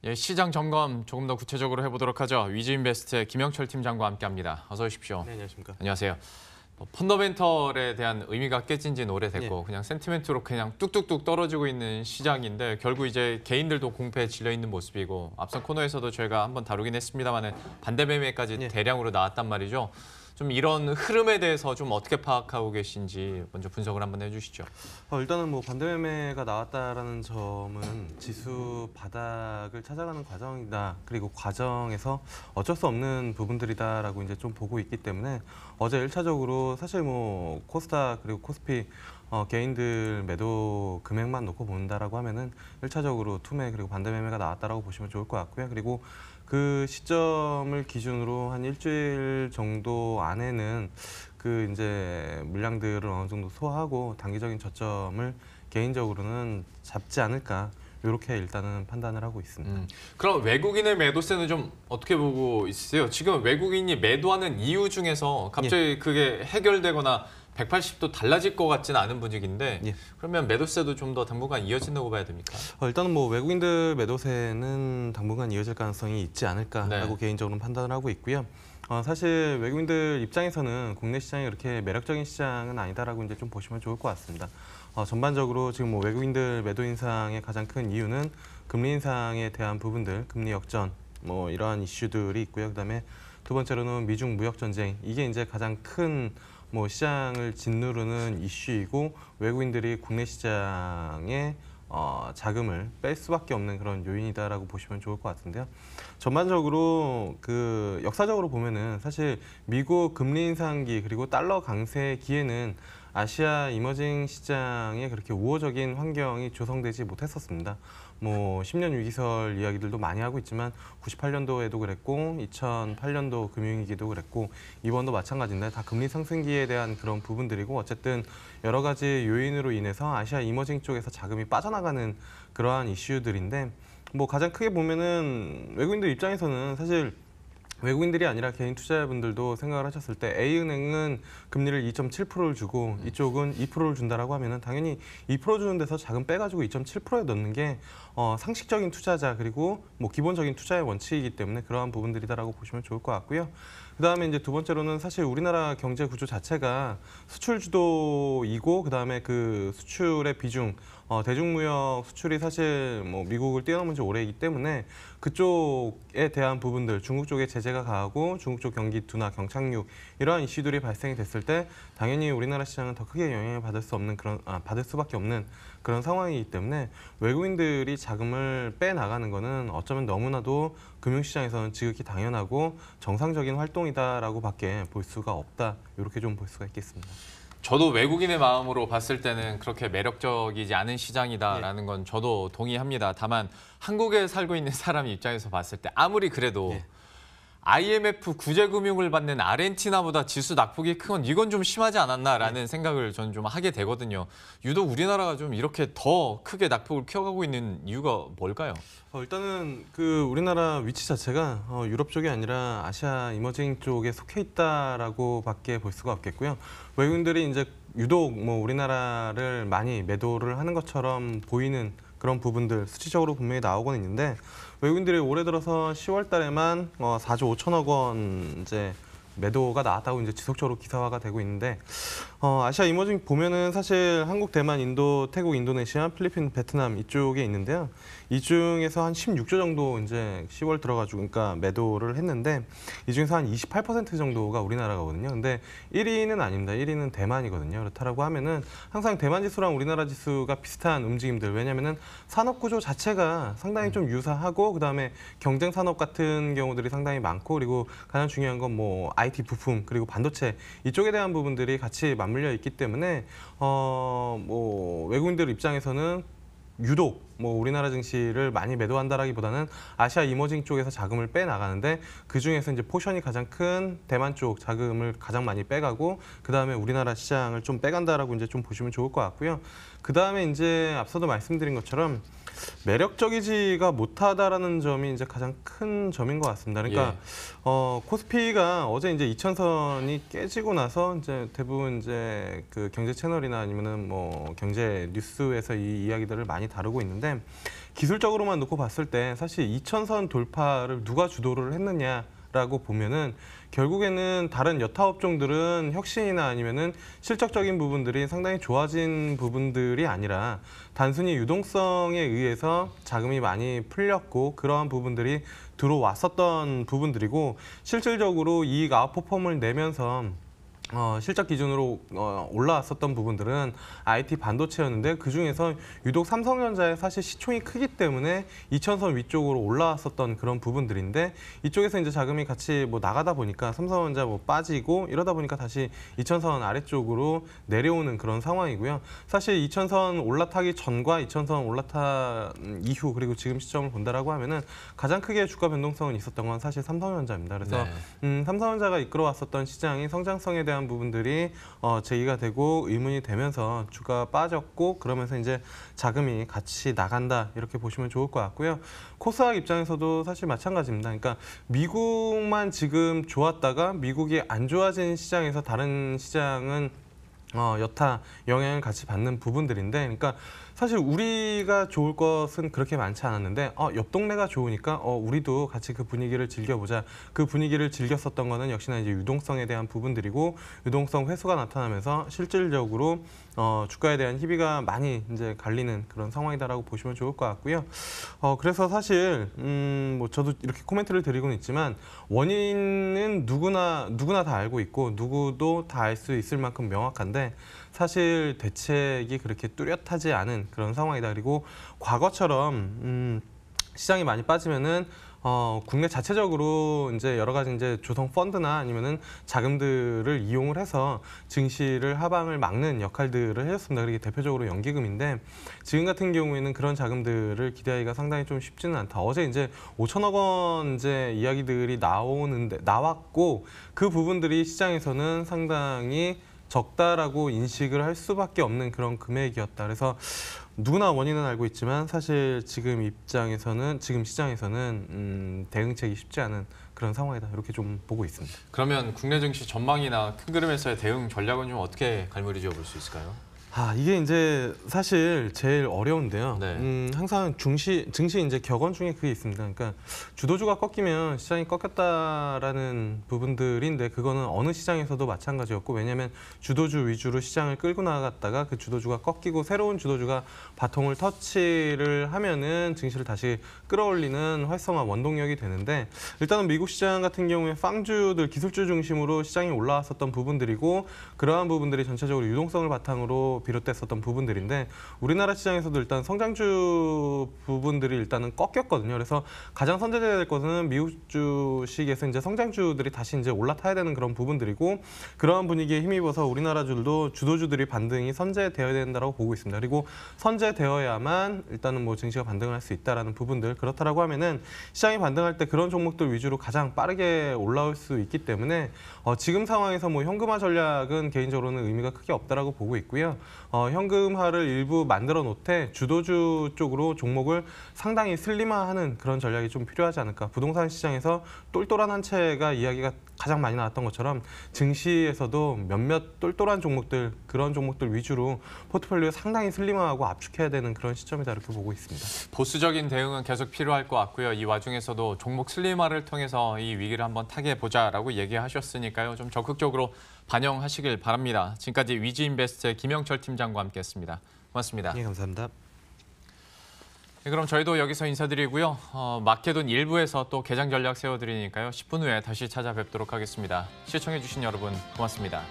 예, 시장 점검 조금 더 구체적으로 해보도록 하죠. 위즈인베스트의 김영철 팀장과 함께합니다. 어서 오십시오. 네, 안녕하십니까. 안녕하세요. 펀더멘털에 대한 의미가 깨진 지는 오래됐고 예. 그냥 센티멘트로 그냥 뚝뚝뚝 떨어지고 있는 시장인데 결국 이제 개인들도 공패에 질려 있는 모습이고 앞선 코너에서도 저희가 한번 다루긴 했습니다만 반대 매매까지 예. 대량으로 나왔단 말이죠. 좀 이런 흐름에 대해서 좀 어떻게 파악하고 계신지 먼저 분석을 한번 해주시죠. 일단은 뭐 반대 매매가 나왔다라는 점은 지수 바닥을 찾아가는 과정이다. 그리고 과정에서 어쩔 수 없는 부분들이다라고 이제 좀 보고 있기 때문에 어제 1차적으로 사실 뭐 코스닥 그리고 코스피 개인들 매도 금액만 놓고 본다라고 하면은 1차적으로 투매 그리고 반대 매매가 나왔다라고 보시면 좋을 것 같고요. 그리고 그 시점을 기준으로 한 일주일 정도 안에는 그 이제 물량들을 어느 정도 소화하고 단기적인 저점을 개인적으로는 잡지 않을까 이렇게 일단은 판단을 하고 있습니다. 그럼 외국인의 매도세는 좀 어떻게 보고 있으세요? 지금 외국인이 매도하는 이유 중에서 갑자기 그게 해결되거나 180도 달라질 것 같지는 않은 분위기인데 예. 그러면 매도세도 좀 더 당분간 이어진다고 봐야 됩니까? 일단은 뭐 외국인들 매도세는 당분간 이어질 가능성이 있지 않을까라고 개인적으로는 판단을 하고 있고요. 사실 외국인들 입장에서는 국내 시장이 그렇게 매력적인 시장은 아니다라고 이제 좀 보시면 좋을 것 같습니다. 전반적으로 지금 뭐 외국인들 매도 인상의 가장 큰 이유는 금리 인상에 대한 부분들, 금리 역전, 뭐 이러한 이슈들이 있고요. 그다음에 두 번째로는 미중 무역 전쟁, 이게 이제 가장 큰 뭐 시장을 짓누르는 이슈이고 외국인들이 국내 시장에 자금을 뺄 수밖에 없는 그런 요인이다라고 보시면 좋을 것 같은데요. 전반적으로 그 역사적으로 보면은 사실 미국 금리 인상기 그리고 달러 강세기에는 아시아 이머징 시장에 그렇게 우호적인 환경이 조성되지 못했었습니다. 뭐 10년 위기설 이야기들도 많이 하고 있지만 98년도에도 그랬고 2008년도 금융위기도 그랬고 이번도 마찬가지인데 다 금리 상승기에 대한 그런 부분들이고 어쨌든 여러 가지 요인으로 인해서 아시아 이머징 쪽에서 자금이 빠져나가는 그러한 이슈들인데 뭐 가장 크게 보면은 외국인들 입장에서는 사실 외국인들이 아니라 개인 투자자분들도 생각을 하셨을 때 A은행은 금리를 2.7%를 주고 이쪽은 2%를 준다라고 하면은 당연히 2% 주는 데서 자금 빼가지고 2.7%에 넣는 게 상식적인 투자자 그리고 뭐 기본적인 투자의 원칙이기 때문에 그러한 부분들이다라고 보시면 좋을 것 같고요. 그다음에 이제 두 번째로는 사실 우리나라 경제 구조 자체가 수출 주도이고 그다음에 그 수출의 비중 대중무역 수출이 사실 뭐 미국을 뛰어넘은 지 오래이기 때문에 그쪽에 대한 부분들 중국 쪽에 제재가 가하고 중국 쪽 경기 둔화, 경착륙 이러한 이슈들이 발생이 됐을 때 당연히 우리나라 시장은 더 크게 영향을 받을 수 없는 받을 수밖에 없는 그런 상황이기 때문에 외국인들이 자금을 빼 나가는 거는 어쩌면 너무나도 금융시장에서는 지극히 당연하고 정상적인 활동이다라고밖에 볼 수가 없다 이렇게 좀 볼 수가 있겠습니다. 저도 외국인의 마음으로 봤을 때는 그렇게 매력적이지 않은 시장이다라는 건 저도 동의합니다. 다만 한국에 살고 있는 사람 입장에서 봤을 때 아무리 그래도 IMF 구제금융을 받는 아르헨티나보다 지수 낙폭이 큰 건 이건 좀 심하지 않았나라는 생각을 저는 좀 하게 되거든요. 유독 우리나라가 좀 이렇게 더 크게 낙폭을 키워가고 있는 이유가 뭘까요? 일단은 그 우리나라 위치 자체가 유럽 쪽이 아니라 아시아 이머징 쪽에 속해 있다라고밖에 볼 수가 없겠고요. 외국인들이 이제 유독 뭐 우리나라를 많이 매도를 하는 것처럼 보이는 그런 부분들 수치적으로 분명히 나오고는 있는데 외국인들이 올해 들어서 10월 달에만 4조 5천억 원 이제 매도가 나왔다고 이제 지속적으로 기사화가 되고 있는데 아시아 이머징 보면은 사실 한국, 대만, 인도, 태국, 인도네시아, 필리핀, 베트남 이쪽에 있는데요. 이 중에서 한 16조 정도 이제 10월 들어가지고 그러니까 매도를 했는데 이 중에서 한 28% 정도가 우리나라거든요. 근데 1위는 아닙니다. 1위는 대만이거든요. 그렇다라고 하면은 항상 대만 지수랑 우리나라 지수가 비슷한 움직임들. 왜냐면은 산업 구조 자체가 상당히 좀 유사하고 그다음에 경쟁 산업 같은 경우들이 상당히 많고 그리고 가장 중요한 건 뭐 IT 부품 그리고 반도체 이쪽에 대한 부분들이 같이 맞물려 있기 때문에 뭐 외국인들 입장에서는 유독 뭐 우리나라 증시를 많이 매도한다라기보다는 아시아 이머징 쪽에서 자금을 빼 나가는데 그 중에서 이제 포션이 가장 큰 대만 쪽 자금을 가장 많이 빼가고 그 다음에 우리나라 시장을 좀 빼간다라고 이제 좀 보시면 좋을 것 같고요. 그 다음에 이제 앞서도 말씀드린 것처럼 매력적이지가 못하다라는 점이 이제 가장 큰 점인 것 같습니다. 그러니까 코스피가 어제 이제 2,000선이 깨지고 나서 이제 대부분 이제 그 경제 채널이나 아니면은 뭐 경제 뉴스에서 이 이야기들을 많이 다루고 있는데 기술적으로만 놓고 봤을 때 사실 2,000선 돌파를 누가 주도를 했느냐라고 보면은 결국에는 다른 여타 업종들은 혁신이나 아니면은 실적적인 부분들이 상당히 좋아진 부분들이 아니라 단순히 유동성에 의해서 자금이 많이 풀렸고 그러한 부분들이 들어왔었던 부분들이고 실질적으로 이익 아웃퍼폼을 내면서 실적 기준으로 올라왔었던 부분들은 IT 반도체였는데 그중에서 유독 삼성전자의 사실 시총이 크기 때문에 2,000선 위쪽으로 올라왔었던 그런 부분들인데 이쪽에서 이제 자금이 같이 뭐 나가다 보니까 삼성전자 뭐 빠지고 이러다 보니까 다시 2,000선 아래쪽으로 내려오는 그런 상황이고요. 사실 2,000선 올라타기 전과 2,000선 올라타 이후 그리고 지금 시점을 본다라고 하면은 가장 크게 주가 변동성은 있었던 건 사실 삼성전자입니다. 그래서 삼성전자가 이끌어왔었던 시장이 성장성에 대한 부분들이 제기가 되고 의문이 되면서 주가 빠졌고 그러면서 이제 자금이 같이 나간다 이렇게 보시면 좋을 것 같고요. 코스닥 입장에서도 사실 마찬가지입니다. 그러니까 미국만 지금 좋았다가 미국이 안 좋아진 시장에서 다른 시장은 여타 영향을 같이 받는 부분들인데 그러니까 사실 우리가 좋을 것은 그렇게 많지 않았는데 옆 동네가 좋으니까 우리도 같이 그 분위기를 즐겨보자. 그 분위기를 즐겼었던 거는 역시나 이제 유동성에 대한 부분들이고 유동성 회수가 나타나면서 실질적으로 주가에 대한 희비가 많이 이제 갈리는 그런 상황이다라고 보시면 좋을 것 같고요. 그래서 사실 뭐 저도 이렇게 코멘트를 드리고는 있지만 원인은 누구나 다 알고 있고 누구도 다 알 수 있을 만큼 명확한데 사실 대책이 그렇게 뚜렷하지 않은 그런 상황이다. 그리고 과거처럼 시장이 많이 빠지면은 국내 자체적으로 이제 여러 가지 이제 조성 펀드나 아니면은 자금들을 이용을 해서 증시를 하방을 막는 역할들을 해줬습니다. 그게 대표적으로 연기금인데 지금 같은 경우에는 그런 자금들을 기대하기가 상당히 좀 쉽지는 않다. 어제 이제 5천억 원 이제 이야기들이 나왔고 그 부분들이 시장에서는 상당히 적다라고 인식을 할 수밖에 없는 그런 금액이었다. 그래서 누구나 원인은 알고 있지만 사실 지금 시장에서는 대응책이 쉽지 않은 그런 상황이다. 이렇게 좀 보고 있습니다. 그러면 국내 증시 전망이나 큰 그림에서의 대응 전략은 좀 어떻게 갈무리 지어볼 수 있을까요? 이게 이제 사실 제일 어려운데요. 항상 증시 이제 격언 중에 그게 있습니다. 그러니까 주도주가 꺾이면 시장이 꺾였다라는 부분들인데 그거는 어느 시장에서도 마찬가지였고 왜냐하면 주도주 위주로 시장을 끌고 나갔다가 그 주도주가 꺾이고 새로운 주도주가 바통을 터치를 하면은 증시를 다시 끌어올리는 활성화 원동력이 되는데 일단은 미국 시장 같은 경우에 팡주들 기술주 중심으로 시장이 올라왔었던 부분들이고 그러한 부분들이 전체적으로 유동성을 바탕으로 비롯됐었던 부분들인데 우리나라 시장에서도 일단 성장주 부분들이 일단은 꺾였거든요. 그래서 가장 선제돼야 될 것은 미국 주식에서 이제 성장주들이 다시 이제 올라타야 되는 그런 부분들이고 그러한 분위기에 힘입어서 우리나라 주도주들이 반등이 선제되어야 된다고 보고 있습니다. 그리고 선제되어야만 일단은 뭐 증시가 반등을 할 수 있다라는 부분들 그렇다라고 하면은 시장이 반등할 때 그런 종목들 위주로 가장 빠르게 올라올 수 있기 때문에 지금 상황에서 뭐 현금화 전략은 개인적으로는 의미가 크게 없다라고 보고 있고요. 현금화를 일부 만들어 놓되 주도주 쪽으로 종목을 상당히 슬림화하는 그런 전략이 좀 필요하지 않을까. 부동산 시장에서 똘똘한 한 채가 이야기가 가장 많이 나왔던 것처럼 증시에서도 몇몇 똘똘한 종목들 그런 종목들 위주로 포트폴리오 상당히 슬림화하고 압축해야 되는 그런 시점이다 이렇게 보고 있습니다. 보수적인 대응은 계속 필요할 것 같고요. 이 와중에서도 종목 슬림화를 통해서 이 위기를 한번 타개해보자라고 얘기하셨으니까요. 좀 적극적으로 반영하시길 바랍니다. 지금까지 위즈인베스트의 김영철 팀장과 함께했습니다. 고맙습니다. 네, 감사합니다. 네, 그럼 저희도 여기서 인사드리고요. 마켓은 1부에서 또 개장 전략 세워드리니까요. 10분 후에 다시 찾아뵙도록 하겠습니다. 시청해주신 여러분 고맙습니다.